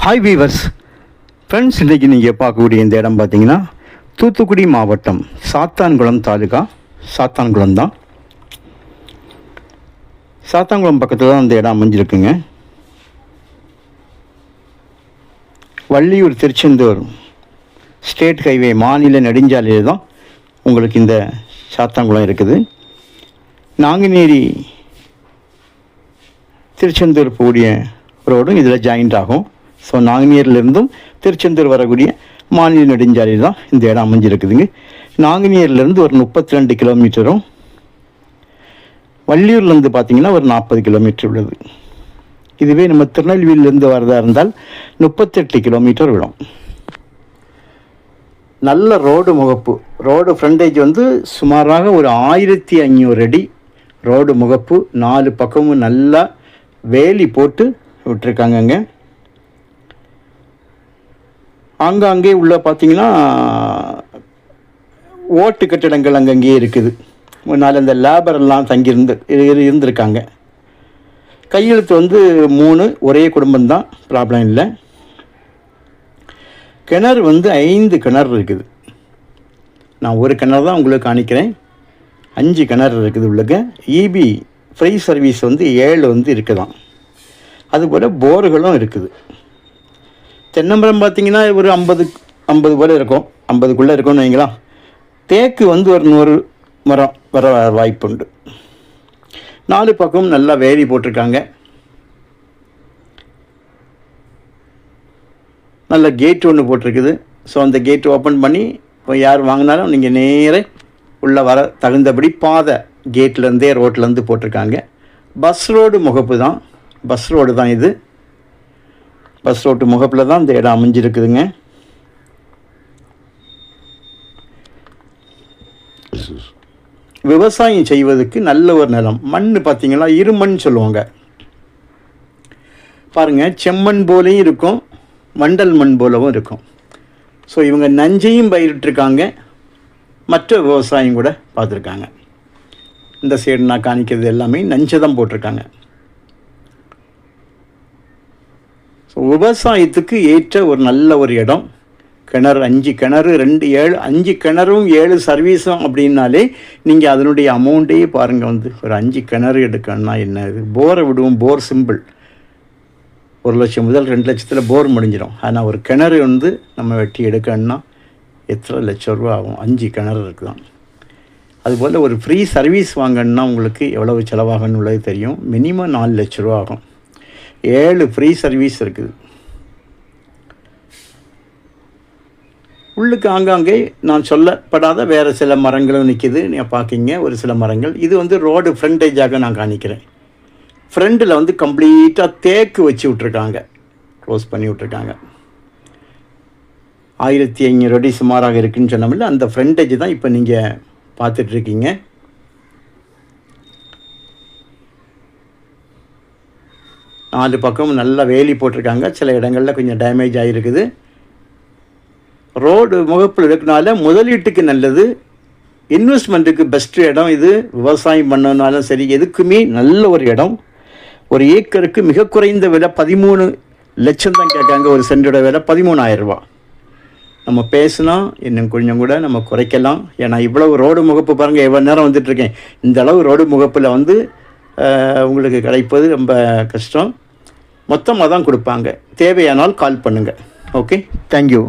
Hi viewers friends, இன்றைக்கி நீங்கள் பார்க்கக்கூடிய இந்த இடம் பார்த்தீங்கன்னா தூத்துக்குடி மாவட்டம் சாத்தான்குளம் தாலுகா சாத்தான்குளம் தான். சாத்தான்குளம் பக்கத்தில் தான் அந்த இடம் அமைஞ்சிருக்குங்க. வள்ளியூர் திருச்செந்தூர் ஸ்டேட் ஹைவே மாநில நெடுஞ்சாலையில் தான் உங்களுக்கு இந்த சாத்தான்குளம் இருக்குது. நாங்குநேரி திருச்செந்தூர் போகக்கூடிய ரோடும் இதில் ஜாயிண்ட் ஆகும். ஸோ நாங்குநேரிலிருந்தும் திருச்செந்தூர் வரக்கூடிய மாநில நெடுஞ்சாலையில் தான் இந்த இடம் அமைஞ்சிருக்குதுங்க. நாங்குநேரிலேருந்து ஒரு 32 கிலோமீட்டரும், வள்ளியூர்லேருந்து பார்த்திங்கன்னா ஒரு 40 கிலோமீட்டர் உள்ளது. இதுவே நம்ம திருநெல்வேலியிலேருந்து வரதா இருந்தால் 38 கிலோமீட்டர் விடும். நல்ல ரோடு முகப்பு, ரோடு ஃப்ரண்டேஜ் வந்து சுமாராக ஒரு 1500 அடி ரோடு முகப்பு. 4 பக்கமும் நல்லா வேலி போட்டு விட்டுருக்காங்கங்க. அங்கங்கே உள்ள பார்த்திங்கன்னா ஓட்டு கட்டிடங்கள் அங்கங்கேயே இருக்குது. முன்னால் இந்த லேபரெல்லாம் இருந்திருக்காங்க. கையெழுத்து வந்து 3 ஒரே குடும்பம்தான், ப்ராப்ளம் இல்லை. கிணறு வந்து 5 கிணறு இருக்குது. நான் ஒரு கிணறு தான் உங்களுக்கு காணிக்கிறேன். 5 கிணறு இருக்குது உள்ளுங்க. இபி ஃப்ரீ சர்வீஸ் வந்து 7 வந்து இருக்குதான். அதுபோல் போர்களும் இருக்குது. தென்னமரம் பார்த்திங்கன்னா ஒரு 50 போல் இருக்கும், 50க்குள்ளே இருக்கும்னு வைங்களா. தேக்கு வந்து ஒரு 100 மரம் வர வாய்ப்புண்டு. 4 பக்கமும் நல்லா வேலி போட்டிருக்காங்க. நல்ல கேட் ஒன்று போட்டிருக்குது. ஸோ அந்த கேட் ஓப்பன் பண்ணி இப்போ யார் வாங்கினாலும் நீங்கள் நேரே உள்ளே வர தகுந்தபடி பாதை கேட்லேருந்தே ரோட்லேருந்து போட்டிருக்காங்க. பஸ் ரோடு முகப்பு தான், பஸ் ரோடு தான் இது. பஸ் ரோட்டு முகப்பில் தான் இந்த இடம் அமைஞ்சிருக்குதுங்க. விவசாயம் செய்வதற்கு நல்ல ஒரு நிலம். மண் பார்த்திங்கன்னா இருமண் சொல்லுவாங்க பாருங்கள். செம்மண் போலையும் இருக்கும், வண்டல் மண் போலவும் இருக்கும். ஸோ இவங்க நஞ்சையும் பயிரிட்டிருக்காங்க, மற்ற விவசாயம் கூட பார்த்துருக்காங்க. இந்த சைடு நான் காணிக்கிறது எல்லாமே நஞ்சை தான் போட்டிருக்காங்க. விவசாயத்துக்கு ஏற்ற ஒரு நல்ல ஒரு இடம். கிணறு 5 கிணறு 2 7 5 கிணறும் 7 சர்வீஸும் அப்படின்னாலே நீங்கள் அதனுடைய அமௌண்ட்டே பாருங்கள். வந்து ஒரு 5 கிணறு எடுக்கணும்னா என்ன, இது போரை விடுவோம். போர் சிம்பிள், 1 லட்சம் முதல் 2 லட்சத்தில் போர் முடிஞ்சிடும். ஆனால் ஒரு கிணறு வந்து நம்ம வெட்டி எடுக்கணும்னா எத்தனை லட்சம் ரூபா ஆகும்? 5 கிணறு இருக்குதான். அதுபோல் ஒரு ஃப்ரீ சர்வீஸ் வாங்கணுன்னா உங்களுக்கு எவ்வளவு செலவாகணும்னு உள்ளது தெரியும். மினிமம் 4 லட்ச ரூபா ஆகும். 7 ஃப்ரீ சர்வீஸ் இருக்குது. உள்ளுக்கு ஆங்காங்கே நான் சொல்லப்படாத வேறு சில மரங்களும் நிற்கிது, நீங்கள் பார்க்கிங்க. ஒரு சில மரங்கள் இது வந்து ரோடு ஃப்ரண்டேஜாக நான் காணிக்கிறேன். ஃப்ரண்டில் வந்து கம்ப்ளீட்டாக தேக்கு வச்சு விட்ருக்காங்க, க்ளோஸ் பண்ணி விட்ருக்காங்க. 1500 அடி சுமாராக இருக்குதுன்னு சொன்னோம்ல, அந்த ஃப்ரண்டேஜ் தான் இப்போ நீங்கள் பார்த்துட்ருக்கீங்க. நாலு பக்கம் நல்லா வேலி போட்டிருக்காங்க. சில இடங்களில் கொஞ்சம் டேமேஜ் ஆகிருக்குது. ரோடு முகப்பில் இருக்கனால முதலீட்டுக்கு நல்லது, இன்வெஸ்ட்மெண்ட்டுக்கு பெஸ்ட்டு இடம் இது. விவசாயம் பண்ணனாலும் சரி, எதுக்குமே நல்ல ஒரு இடம். ஒரு ஏக்கருக்கு மிக குறைந்த விலை 13 லட்சம் தான் கேட்காங்க. ஒரு சென்டோட விலை 13,000 ரூபா. நம்ம பேசுனா இன்னும் கொஞ்சம் கூட நம்ம குறைக்கலாம். ஏன்னா இவ்வளவு ரோடு முகப்பு பாருங்கள், எவ்வளோ நேரம் வந்துட்டுருக்கேன். இந்த அளவு ரோடு முகப்பில் வந்து உங்களுக்கு கிடைப்பது ரொம்ப கஷ்டம். மொத்தமாக தான் கொடுப்பாங்க. தேவையானால் கால் பண்ணுங்கள். Okay, thank you.